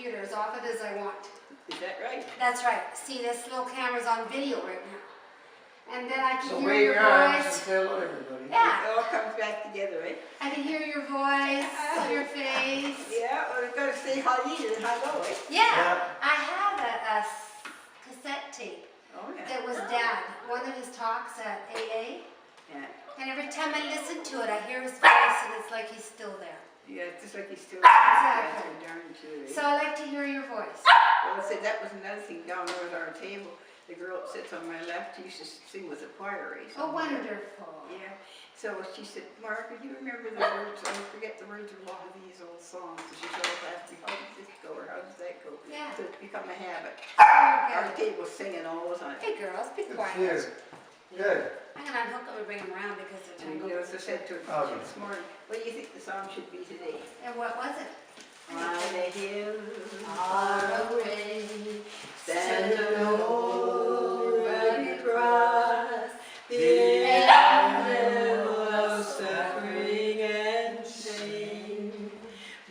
computer as often as I want. Is that right? That's right. See, this little camera's on video right now. And then I can So hear wave your your arms and voice. say hello to everybody. Yeah. It all comes back together, right? I can hear your voice, your face. Yeah, well, we've got to say hi and hello, eh? Yeah. I have a cassette tape Oh, yeah. that was Dad, one of his talks at AA. Yeah. And every time I listen to it, I hear his voice and it's like he's still there. Yeah, it's just like he's still Exactly. darn too, eh? So I like to hear your voice. Well, I said that was another thing down there at our table. The girl that sits on my left used to sing with the choir, eh? Oh, wonderful. Yeah. So she said, Margaret, you remember the words? I forget the words of a lot of these old songs. And she always asked me, how does this go or how does that go? Yeah. So it's become a habit. Very Our good. table's singing all the time. Hey girls, be Good quiet. for you. Good. I'm gonna unhook them and bring them around because they're And tangled. you know, as I said to her Okay. this morning, what do you think the song should be today? And what was it? On the hill Far away, stand an old rugged cross, the Yeah. emblem of suffering and shame.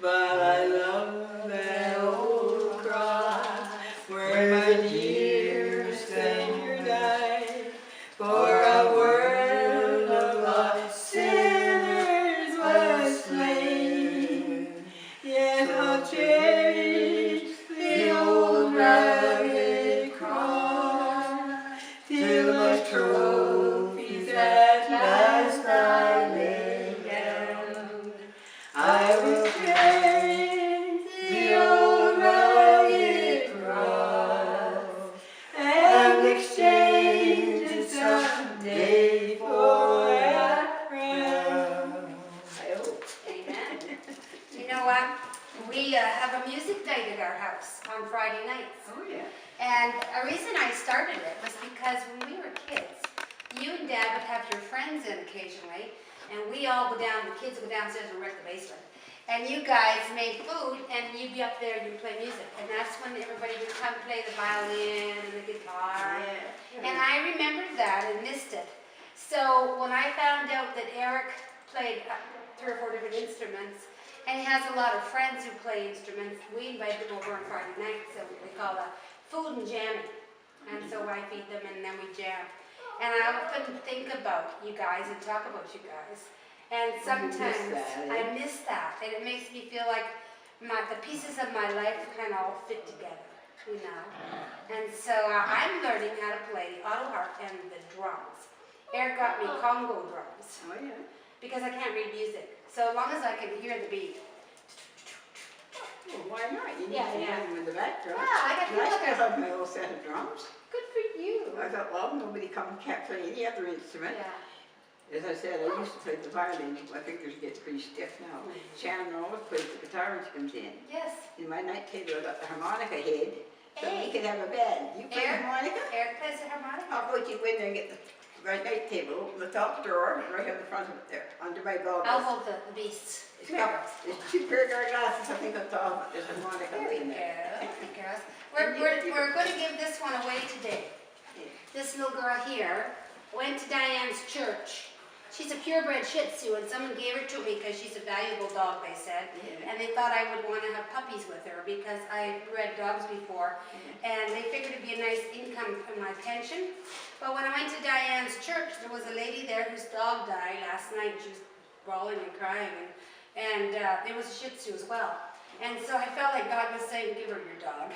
But I love that old cross where my dear Savior died, for a world of lost sinners was slain. Yet I'll cherish the old rugged cross till my trophies at last I lay down. I will cherish the old rugged cross and exchange it someday for a crown. I hope. Amen. You know what? We have a music night at our house on Friday nights. Oh, yeah. And a reason I started it was because when we were kids, you and Dad would have your friends in occasionally, and we all go down, the kids would go downstairs and wreck the basement. And you guys made food, and you'd be up there and you'd play music. And that's when everybody would come play the violin and the guitar. Yeah. And I remembered that and missed it. So when I found out that Eric played 3 or 4 different instruments, and he has a lot of friends who play instruments, we invited them over on Friday night, so we call it food and jamming. And so I feed them and then we jam. And I often think about you guys and talk about you guys. And sometimes that, eh? I miss that, and it makes me feel like the pieces of my life kind of all fit together, you know. And so I'm learning how to play the auto harp and the drums. Eric got me Congo drums Oh, yeah. because I can't read music. So as long as I can hear the beat. Well, why not? You need Yeah, to yeah. have them in the background. Yeah, I got And I to still have my old set of drums. Good for you. I thought, well, nobody can't play any other instrument. Yeah. As I said, I used to play the violin. My fingers get pretty stiff now. Shannon always plays the guitar when she comes in. Yes. In my night table, I got the harmonica head, so Hey. we could have a band. You play Eric? the harmonica? Eric plays the harmonica. I'll go you go in there and get the right night table, open the top drawer, right on the front of it there, under my goggles. I'll hold the beasts. It's got, there's 2 pair of glasses, I think, on top of it. There's a harmonica There we in go. there. Hey, girls. We're going to give this one away today. This little girl here went to Diane's church. She's a purebred Shih Tzu, and someone gave her to me because she's a valuable dog, they said. Yeah. And they thought I would want to have puppies with her because I bred dogs before. And they figured it'd be a nice income from my pension. But when I went to Diane's church, there was a lady there whose dog died last night. She was bawling and crying. And there was a Shih Tzu as well. And so I felt like God was saying, give her your dog.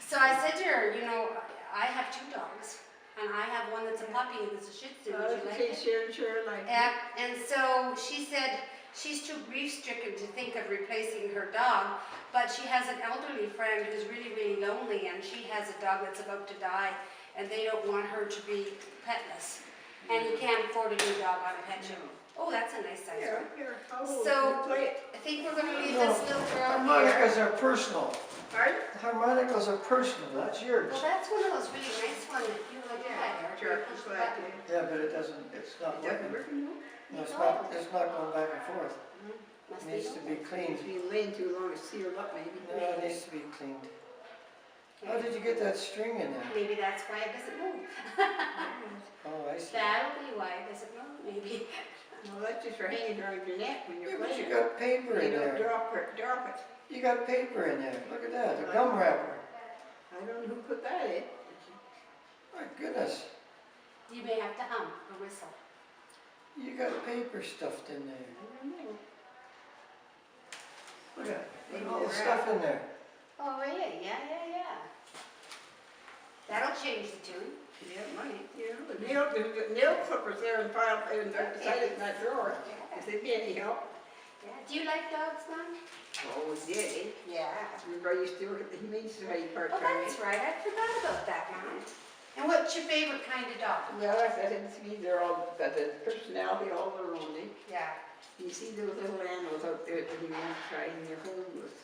So I said to her, you know, I have 2 dogs. And I have one that's a puppy and it's a Shih Tzu. Would you like it? Sure, like. Yeah, and so she said she's too grief-stricken to think of replacing her dog, but she has an elderly friend who's really, really lonely, and she has a dog that's about to die, and they don't want her to be petless. And you can't afford a new dog on a pension. Oh, that's a nice size one. Here, how old So- you play it? I think we're going to leave No, this little girl here. harmonicas are personal. Pardon? Harmonicas are personal, that's yours. Well, that's one of those really nice ones that you like to have. Sure, just like it. Yeah, but it doesn't, it's not It doesn't working. work, no? No, it's not going back and forth. Must It needs to be It's cleaned. been laying too long, it's sealed up maybe. No, it needs to be cleaned. How did you get that string in there? Maybe that's why it doesn't move. Oh, I see. That'll be why it doesn't move, maybe. Well, that's just for hanging around your neck when Yeah, you're but playing. you got paper in You don't there. drop it. You got paper in there. Look at that, a gum wrapper. I don't know who put that in. My goodness, You may have to hum or whistle. you got paper stuffed in there. I don't know. Look at Maybe all the they're stuff in there. Oh, yeah. That'll change the tune. Yeah, money, you know, the nail clippers there and file, and they're beside it in that drawer. If they'd be any help. Yeah. Do you like dogs, Mom? Oh, we did. Yeah. Remember I used to work at the Humane Society Oh, part-time. that's right. I forgot about that, Mom. And what's your favorite kind of dog? Well, I said to me, they're all got the personality all their own. Eh? Yeah. You see those little animals out there at the Humane Society and they're homeless.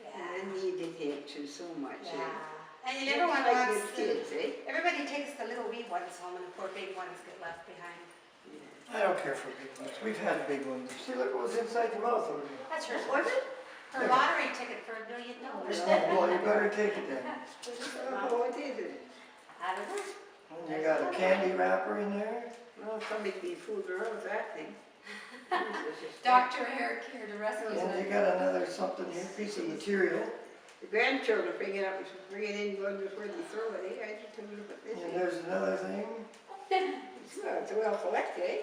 Yeah. And they need attention so much. Yeah. Eh? And Just everyone like wants good kids, eh? everybody takes the little wee ones home and the poor big ones get left behind. Yeah. I don't care for big ones. We've had big ones. See, look what was inside your mouth over there. That's her, Was it? her lottery ticket for $1 million. Oh, well, you better take it then. Oh, it is. I don't know. And you got a candy wrapper in there. Well, somebody be fooled around with that thing. Dr. Eric here to rescue And you them. got another something here, piece of material. The grandchildren bring it up, bring it in, wonders where they throw it, eh? I just told them to put this And in. there's another thing. It's well collected, eh?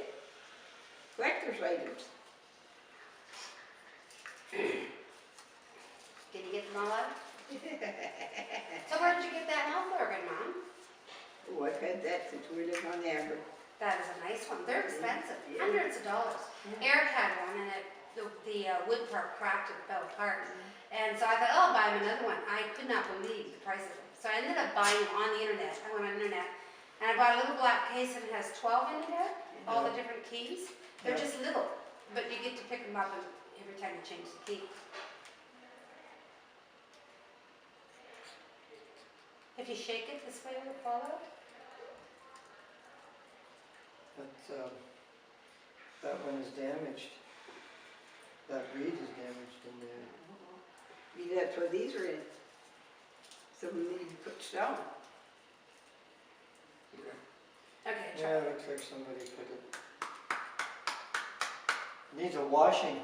Collector's items. Did you get them all out? So where did you get that mouth organ, Mom? Oh, I've had that since we lived on Amber. That is a nice one. They're expensive, Yeah. hundreds of dollars. Eric had one and the wood part cracked and fell apart. And so I thought, oh, I'll buy him another one. I could not believe the price of them. So I ended up buying them on the internet. I went on the internet and I bought a little black case and it has 12 in there, all the different keys. They're Yeah. just little, but you get to pick them up every time you change the key. If you shake it, this way will it fall out? But that one is damaged. That reed is damaged in there. Maybe that's where these are in. Some of them need to put stone. Okay, try. Yeah, it looks like somebody put it. Needs a washing.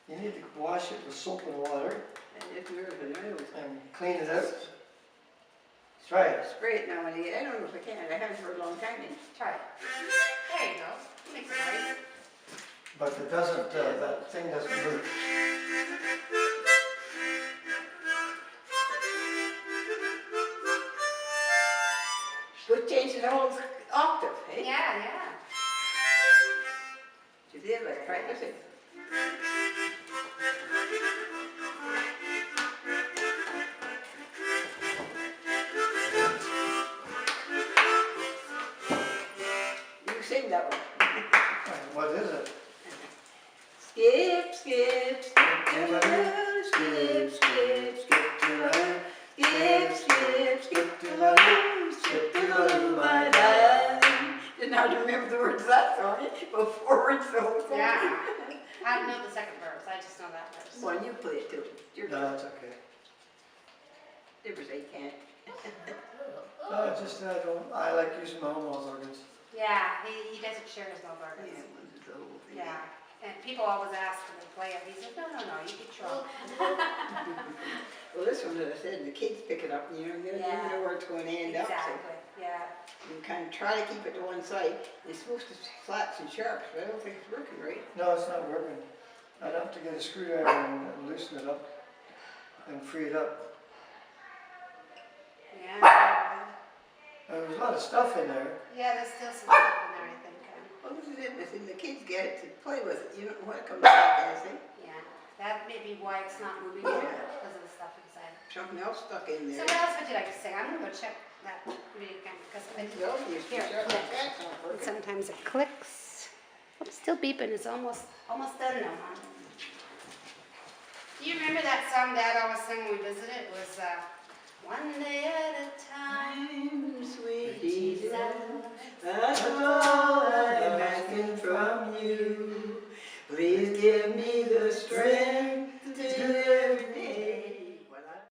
You need to wash it with soap and water And if there's an oil, and clean it out. Try it. spray it now and again. I don't know if I can. I haven't for a long time. Eh? Try it. There you go. It makes it right. But it doesn't, that thing doesn't move. Good change the whole octave, eh? Yeah. You did, let's try this thing. You sing that one. What is it? Skip, skip, skip to the loo, skip, skip, skip to the loo, skip, skip, skip to the loo, skip to the loo, my darling. Didn't have to remember the words of that song, but forwards the whole song. Yeah. I don't know the second verse. I just know that verse. Well, you play it too. You're No, it's okay. never say can't. No, it's just that I like using my own mouth organs. Yeah, he doesn't share his mouth organs. Yeah, well, it's the whole thing. Yeah. And people always ask when they play it. He said, no, you can try. Well, this one, as I said, the kids pick it up, and you know, you Yeah. never know where it's going to end up. So Exactly. Yeah. you kind of try to keep it to one side. It's supposed to flats and sharps, but I don't think it's working right. No, it's not working. I'd have to get a screwdriver and loosen it up and free it up. Yeah. There's a lot of stuff in there. Yeah, there's still some stuff in there, I think. Well, this is it. This is the kids get it to play with it. You don't want it to come back as it. Yeah. That may be why it's not moving either, because of the stuff inside. Something else stuck in So there. what else would you like to say? I'm gonna go check that read again because Well, you should Here, start click. like that, it's not working. sometimes it clicks. Oh, it's still beeping. It's almost done now, Mom. Do you remember that song Dad always sang when we visited? It was one day at a time.